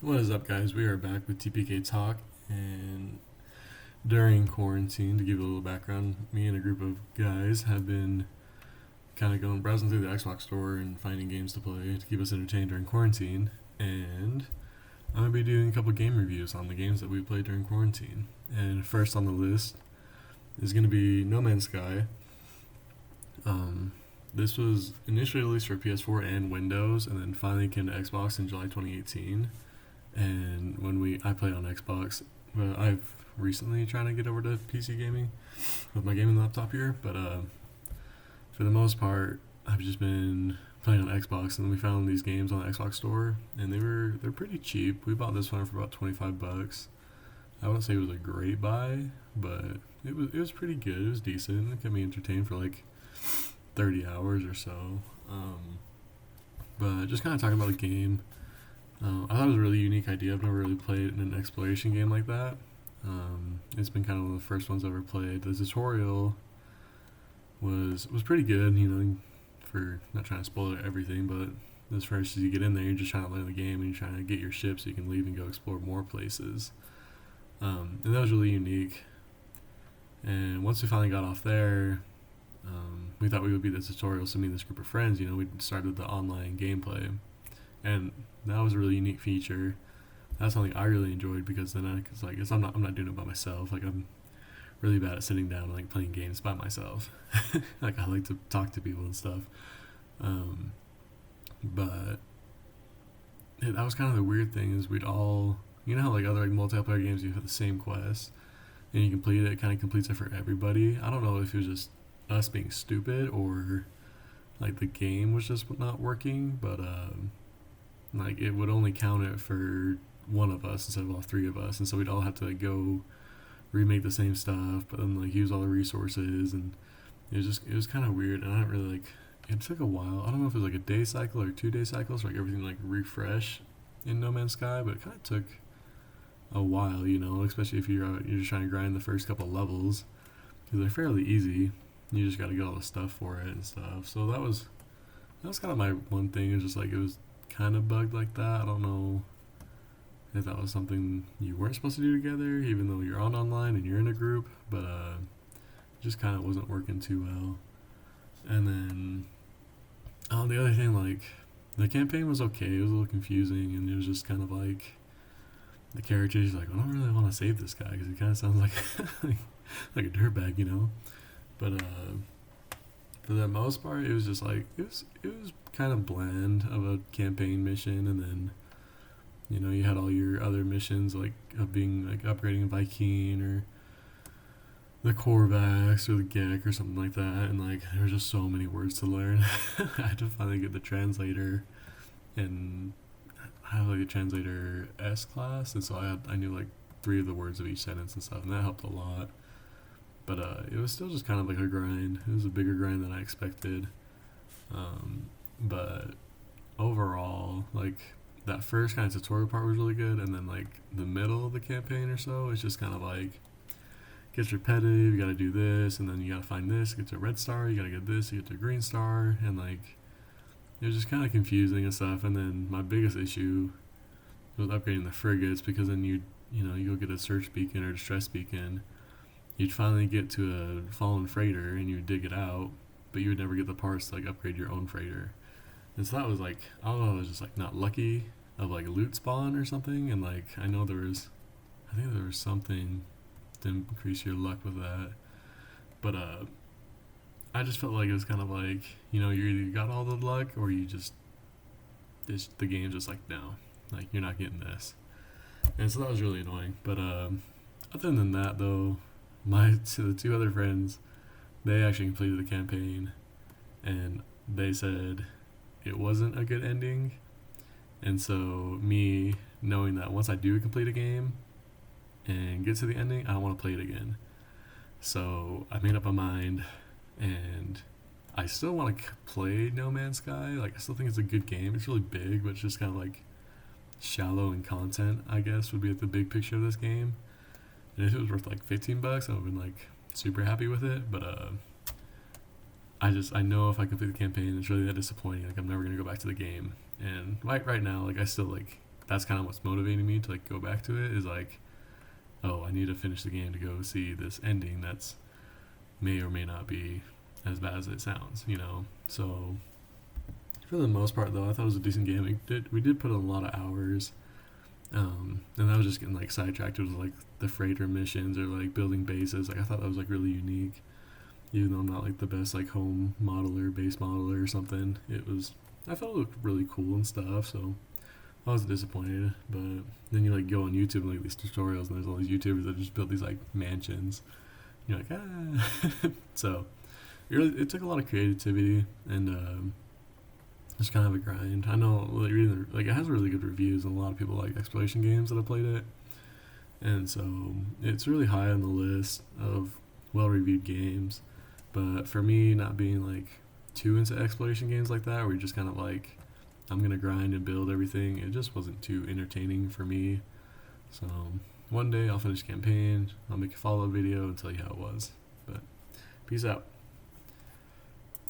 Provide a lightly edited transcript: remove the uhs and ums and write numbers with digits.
What is up, guys? We are back with TPK Talk, and during quarantine, to give you a little background, me and a group of guys have been kind of going browsing through the Xbox store and finding games to play to keep us entertained during quarantine. And I'm gonna be doing a couple game reviews on the games that we played during quarantine. And first on the list is gonna be No Man's Sky. This was initially released for PS4 and Windows, and then finally came to Xbox in July 2018. And I played on Xbox, but I've recently trying to get over to PC gaming with my gaming laptop here. But for the most part, I've just been playing on Xbox, and we found these games on the Xbox store, and they're pretty cheap. We bought this one for about $25. I wouldn't say it was a great buy, but it was pretty good. It was decent. It kept me entertained for like 30 hours or so. But just kind of talking about the game. I thought it was a really unique idea. I've never really played in an exploration game like that. It's been kind of one of the first ones I ever played. The tutorial was pretty good, for not trying to spoil everything, but as first as you get in there, you're just trying to learn the game and you're trying to get your ship so you can leave and go explore more places. And that was really unique. And once we finally got off there, we thought we would be the tutorial. So me and this group of friends, we started the online gameplay, and that was a really unique feature. That's something I really enjoyed because then I'm not doing it by myself. Like, I'm really bad at sitting down and like playing games by myself. Like, I like to talk to people and stuff. But that was kind of the weird thing is we'd all, how like other like multiplayer games you have the same quest and you complete it. It kind of completes it for everybody. I don't know if it was just us being stupid or like the game was just not working, but like it would only count it for one of us instead of all three of us, and so we'd all have to like go remake the same stuff, but then like use all the resources, and it was kind of weird, and I don't really like. It took a while. I don't know if it was like a day cycle or 2 day cycles, so like everything like refresh in No Man's Sky, but it kind of took a while, especially if you're just trying to grind the first couple levels because they're fairly easy. You just got to get all the stuff for it and stuff. So that was kind of my one thing. Is just like it was kind of bugged like that. I don't know if that was something you weren't supposed to do together, even though you're on online and you're in a group, but just kind of wasn't working too well. And then the other thing, like the campaign was okay. It was a little confusing, and it was just kind of like the characters like, I don't really want to save this guy because he kind of sounds like like a dirtbag. But for the most part, it was just like it was kind of bland of a campaign mission, and then you had all your other missions like of being like upgrading a Viking or the Korvax or the Gek or something like that, and like there were just so many words to learn. I had to finally get the translator, and I have like a translator S class, and so I knew like 3 of the words of each sentence and stuff, and that helped a lot. But it was still just kind of like a grind. It was a bigger grind than I expected. But overall, like that first kind of tutorial part was really good, and then like the middle of the campaign or so, it's just kind of like gets repetitive. You got to do this, and then you got to find this, get to a red star. You got to get this, you get to a green star, and like it was just kind of confusing and stuff. And then my biggest issue was upgrading the frigates because then you go get a search beacon or distress beacon. You'd finally get to a fallen freighter and you would dig it out, but you would never get the parts to like upgrade your own freighter. And so that was like, I don't know, it was just like not lucky of like loot spawn or something. And like I think there was something to increase your luck with that. But I just felt like it was kind of like, you either got all the luck or you the game's just like, no, like you're not getting this. And so that was really annoying. But other than that though, the 2 other friends, they actually completed the campaign, and they said it wasn't a good ending. And so me knowing that once I do complete a game and get to the ending, I don't want to play it again. So I made up my mind, and I still want to play No Man's Sky. Like I still think it's a good game. It's really big, but it's just kind of like shallow in content, I guess, would be like the big picture of this game. And if it was worth like $15, I would have been like super happy with it. But I know if I complete the campaign, it's really that disappointing. Like I'm never gonna go back to the game. And right now, like I still like that's kind of what's motivating me to like go back to it. Is like, oh, I need to finish the game to go see this ending that's may or may not be as bad as it sounds, you know. So for the most part, though, I thought it was a decent game. We did put in a lot of hours, and I was just getting like sidetracked with like the freighter missions or like building bases. Like I thought that was like really unique, even though I'm not like the best like home modeler, base modeler or something. I felt it looked really cool and stuff. So I was disappointed, but then you like go on YouTube and like these tutorials, and there's all these YouTubers that just built these like mansions. You're like, ah. So it took a lot of creativity and just kind of a grind. I know like like it has really good reviews, and a lot of people like exploration games that have played it, and so it's really high on the list of well-reviewed games. But for me, not being like too into exploration games like that, where you're just kind of like, I'm gonna grind and build everything, it just wasn't too entertaining for me. So one day I'll finish campaign, I'll make a follow-up video and tell you how it was. But peace out.